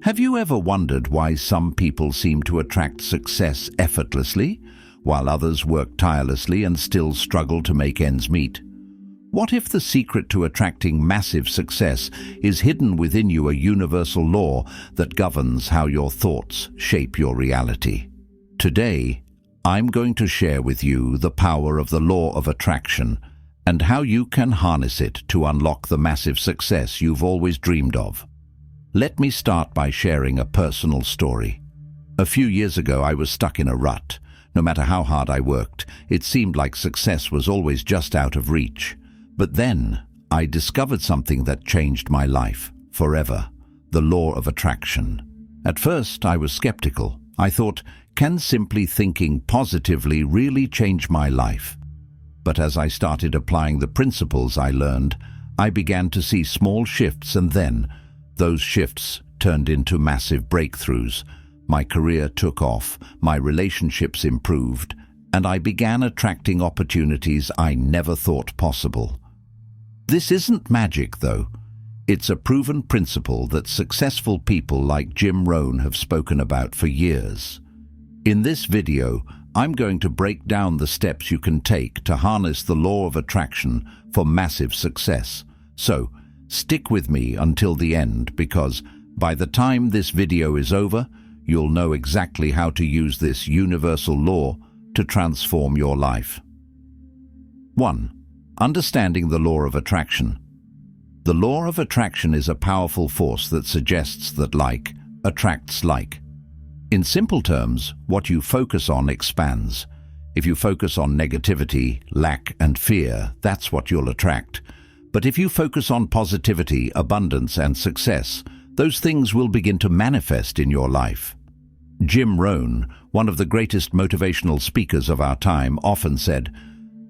Have you ever wondered why some people seem to attract success effortlessly, while others work tirelessly and still struggle to make ends meet? What if the secret to attracting massive success is hidden within you, a universal law that governs how your thoughts shape your reality? Today, I'm going to share with you the power of the law of attraction and how you can harness it to unlock the massive success you've always dreamed of. Let me start by sharing a personal story. A few years ago, I was stuck in a rut. No matter how hard I worked, it seemed like success was always just out of reach. But then, I discovered something that changed my life forever: the law of attraction. At first, I was skeptical. I thought, can simply thinking positively really change my life? But as I started applying the principles I learned, I began to see small shifts, and then those shifts turned into massive breakthroughs. My career took off, my relationships improved, and I began attracting opportunities I never thought possible. This isn't magic, though. It's a proven principle that successful people like Jim Rohn have spoken about for years. In this video, I'm going to break down the steps you can take to harness the law of attraction for massive success. So, stick with me until the end, because by the time this video is over, you'll know exactly how to use this universal law to transform your life. 1. Understanding the law of attraction. The law of attraction is a powerful force that suggests that like attracts like. In simple terms, what you focus on expands. If you focus on negativity, lack, and fear, that's what you'll attract. But if you focus on positivity, abundance, and success, those things will begin to manifest in your life. Jim Rohn, one of the greatest motivational speakers of our time, often said,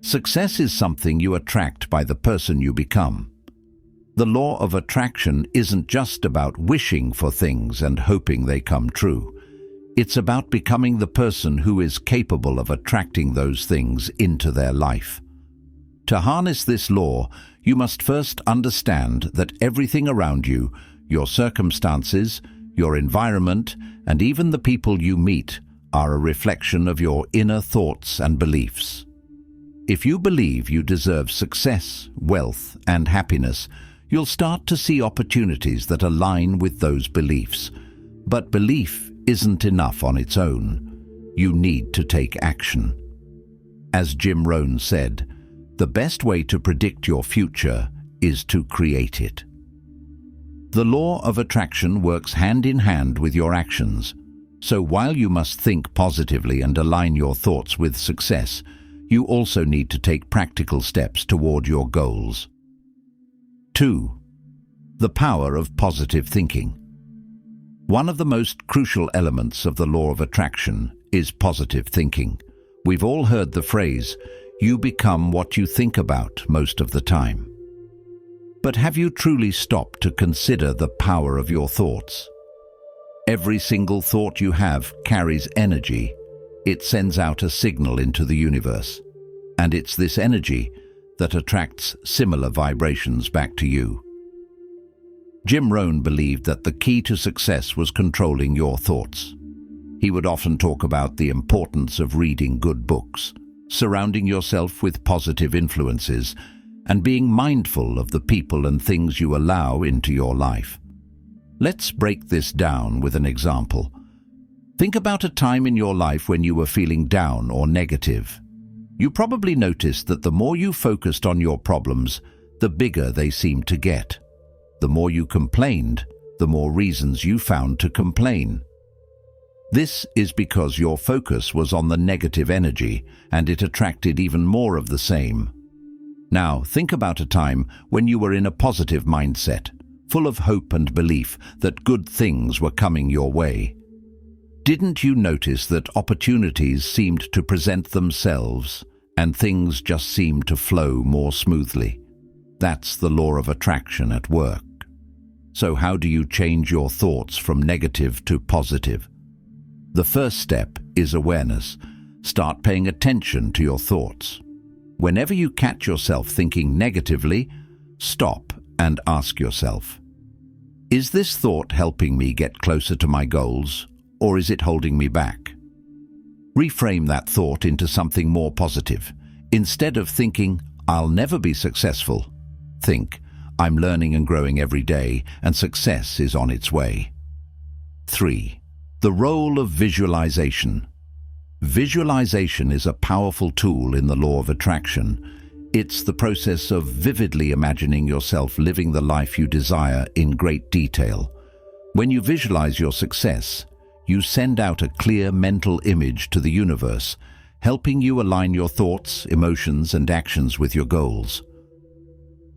"Success is something you attract by the person you become." The law of attraction isn't just about wishing for things and hoping they come true. It's about becoming the person who is capable of attracting those things into their life. To harness this law, you must first understand that everything around you, your circumstances, your environment, and even the people you meet, are a reflection of your inner thoughts and beliefs. If you believe you deserve success, wealth, and happiness, you'll start to see opportunities that align with those beliefs. But belief isn't enough on its own. You need to take action. As Jim Rohn said, the best way to predict your future is to create it. The law of attraction works hand in hand with your actions. So while you must think positively and align your thoughts with success, you also need to take practical steps toward your goals. 2. The power of positive thinking. One of the most crucial elements of the law of attraction is positive thinking. We've all heard the phrase, "You become what you think about," most of the time. But have you truly stopped to consider the power of your thoughts? Every single thought you have carries energy. It sends out a signal into the universe. And it's this energy that attracts similar vibrations back to you. Jim Rohn believed that the key to success was controlling your thoughts. He would often talk about the importance of reading good books, surrounding yourself with positive influences, and being mindful of the people and things you allow into your life. Let's break this down with an example. Think about a time in your life when you were feeling down or negative. You probably noticed that the more you focused on your problems, the bigger they seemed to get. The more you complained, the more reasons you found to complain. This is because your focus was on the negative energy, and it attracted even more of the same. Now, think about a time when you were in a positive mindset, full of hope and belief that good things were coming your way. Didn't you notice that opportunities seemed to present themselves, and things just seemed to flow more smoothly? That's the law of attraction at work. So how do you change your thoughts from negative to positive? The first step is awareness. Start paying attention to your thoughts. Whenever you catch yourself thinking negatively, stop and ask yourself, Is this thought helping me get closer to my goals, or is it holding me back? Reframe that thought into something more positive. Instead of thinking, "I'll never be successful," think, "I'm learning and growing every day, and success is on its way." 3. The role of visualization. Visualization is a powerful tool in the law of attraction. It's the process of vividly imagining yourself living the life you desire in great detail. When you visualize your success, you send out a clear mental image to the universe, helping you align your thoughts, emotions, and actions with your goals.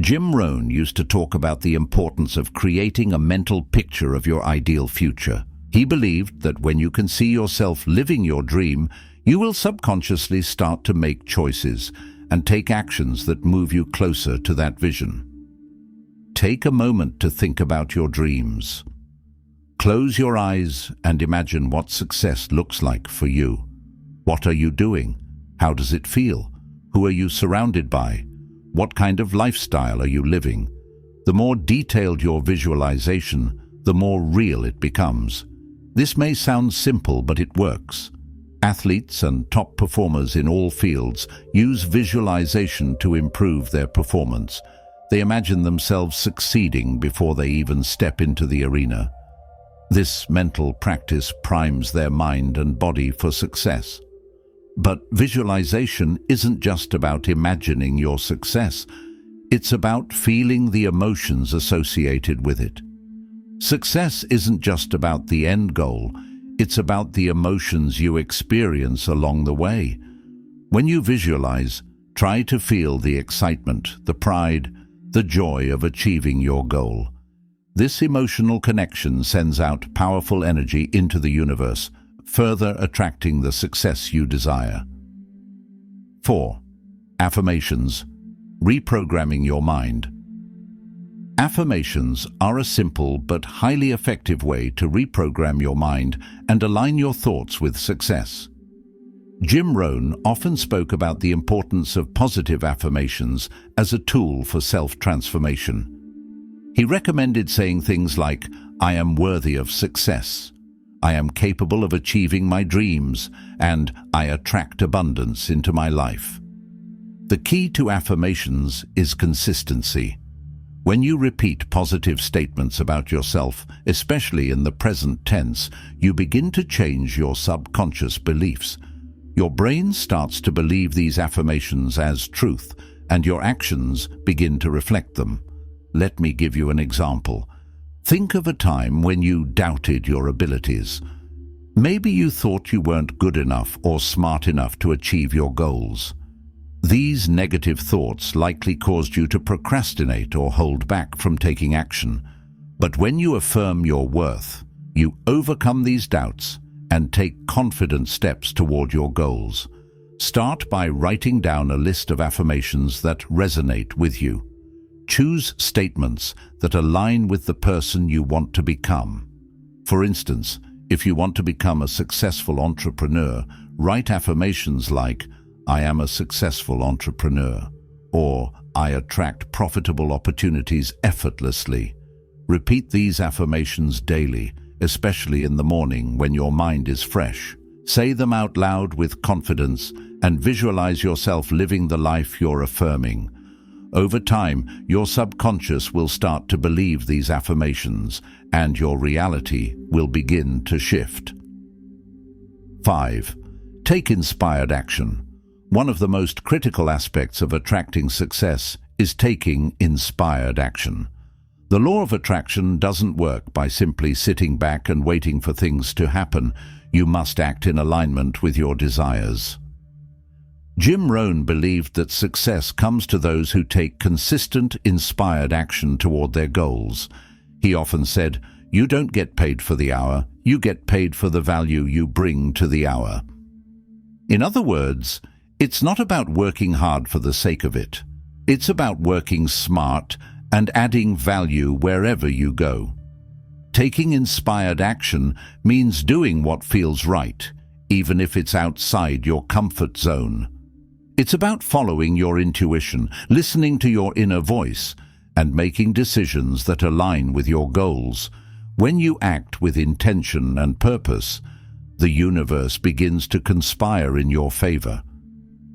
Jim Rohn used to talk about the importance of creating a mental picture of your ideal future. He believed that when you can see yourself living your dream, you will subconsciously start to make choices and take actions that move you closer to that vision. Take a moment to think about your dreams. Close your eyes and imagine what success looks like for you. What are you doing? How does it feel? Who are you surrounded by? What kind of lifestyle are you living? The more detailed your visualization, the more real it becomes. This may sound simple, but it works. Athletes and top performers in all fields use visualization to improve their performance. They imagine themselves succeeding before they even step into the arena. This mental practice primes their mind and body for success. But visualization isn't just about imagining your success. It's about feeling the emotions associated with it. Success isn't just about the end goal. It's about the emotions you experience along the way. When you visualize, try to feel the excitement, the pride, the joy of achieving your goal. This emotional connection sends out powerful energy into the universe, further attracting the success you desire. 4. Affirmations. Reprogramming your mind. Affirmations are a simple but highly effective way to reprogram your mind and align your thoughts with success. Jim Rohn often spoke about the importance of positive affirmations as a tool for self-transformation. He recommended saying things like, "I am worthy of success," "I am capable of achieving my dreams," and "I attract abundance into my life." The key to affirmations is consistency. When you repeat positive statements about yourself, especially in the present tense, you begin to change your subconscious beliefs. Your brain starts to believe these affirmations as truth, and your actions begin to reflect them. Let me give you an example. Think of a time when you doubted your abilities. Maybe you thought you weren't good enough or smart enough to achieve your goals. These negative thoughts likely caused you to procrastinate or hold back from taking action. But when you affirm your worth, you overcome these doubts and take confident steps toward your goals. Start by writing down a list of affirmations that resonate with you. Choose statements that align with the person you want to become. For instance, if you want to become a successful entrepreneur, write affirmations like, "I am a successful entrepreneur," or "I attract profitable opportunities effortlessly." Repeat these affirmations daily, especially in the morning when your mind is fresh. Say them out loud with confidence and visualize yourself living the life you're affirming. Over time, your subconscious will start to believe these affirmations, and your reality will begin to shift. 5. Take inspired action. One of the most critical aspects of attracting success is taking inspired action. The law of attraction doesn't work by simply sitting back and waiting for things to happen. You must act in alignment with your desires. Jim Rohn believed that success comes to those who take consistent, inspired action toward their goals. He often said, "You don't get paid for the hour, you get paid for the value you bring to the hour." In other words, it's not about working hard for the sake of it. It's about working smart and adding value wherever you go. Taking inspired action means doing what feels right, even if it's outside your comfort zone. It's about following your intuition, listening to your inner voice, and making decisions that align with your goals. When you act with intention and purpose, the universe begins to conspire in your favor.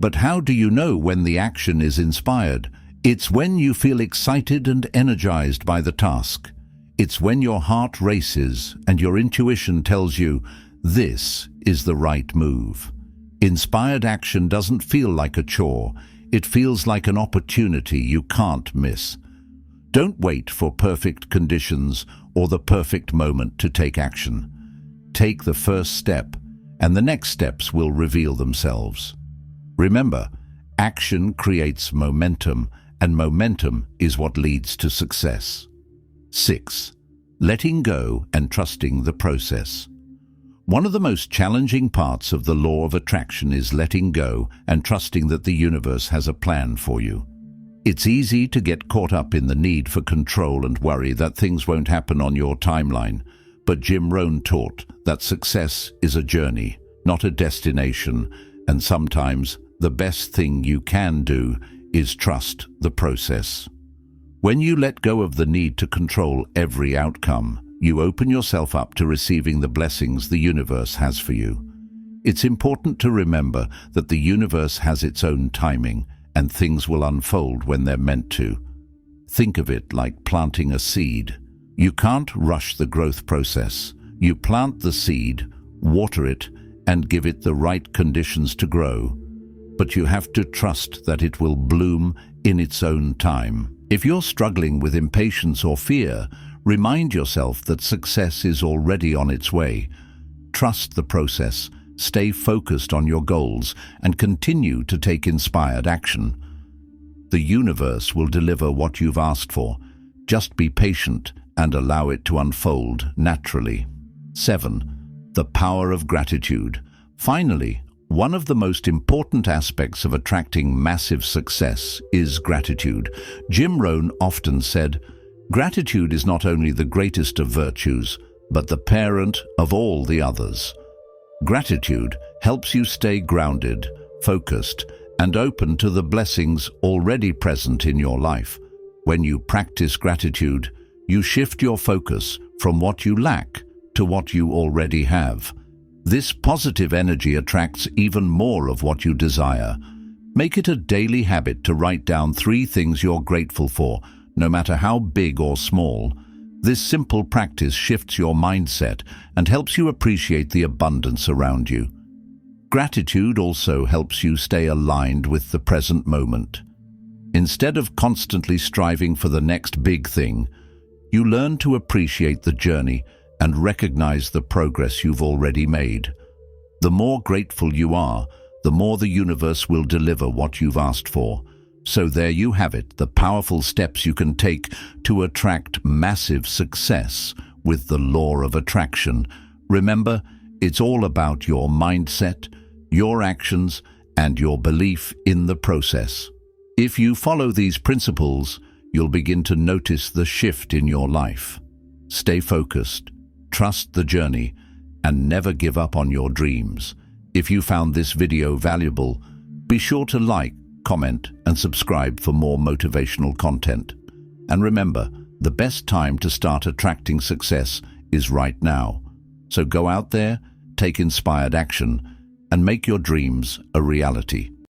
But how do you know when the action is inspired? It's when you feel excited and energized by the task. It's when your heart races and your intuition tells you, this is the right move. Inspired action doesn't feel like a chore. It feels like an opportunity you can't miss. Don't wait for perfect conditions or the perfect moment to take action. Take the first step, and the next steps will reveal themselves. Remember, action creates momentum, and momentum is what leads to success. 6. Letting go and trusting the process. One of the most challenging parts of the law of attraction is letting go and trusting that the universe has a plan for you. It's easy to get caught up in the need for control and worry that things won't happen on your timeline, but Jim Rohn taught that success is a journey, not a destination, and sometimes the best thing you can do is trust the process. When you let go of the need to control every outcome, you open yourself up to receiving the blessings the universe has for you. It's important to remember that the universe has its own timing, and things will unfold when they're meant to. Think of it like planting a seed. You can't rush the growth process. You plant the seed, water it, and give it the right conditions to grow. But you have to trust that it will bloom in its own time. If you're struggling with impatience or fear, remind yourself that success is already on its way. Trust the process, stay focused on your goals, and continue to take inspired action. The universe will deliver what you've asked for. Just be patient and allow it to unfold naturally. 7. The power of gratitude. Finally, one of the most important aspects of attracting massive success is gratitude. Jim Rohn often said, "Gratitude is not only the greatest of virtues, but the parent of all the others." Gratitude helps you stay grounded, focused, and open to the blessings already present in your life. When you practice gratitude, you shift your focus from what you lack to what you already have. This positive energy attracts even more of what you desire. Make it a daily habit to write down 3 things you're grateful for, no matter how big or small. This simple practice shifts your mindset and helps you appreciate the abundance around you. Gratitude also helps you stay aligned with the present moment. Instead of constantly striving for the next big thing, you learn to appreciate the journey and recognize the progress you've already made. The more grateful you are, the more the universe will deliver what you've asked for. So there you have it, the powerful steps you can take to attract massive success with the law of attraction. Remember, it's all about your mindset, your actions, and your belief in the process. If you follow these principles, you'll begin to notice the shift in your life. Stay focused, trust the journey, and never give up on your dreams. If you found this video valuable, be sure to like, comment, and subscribe for more motivational content. And remember, the best time to start attracting success is right now. So go out there, take inspired action, and make your dreams a reality.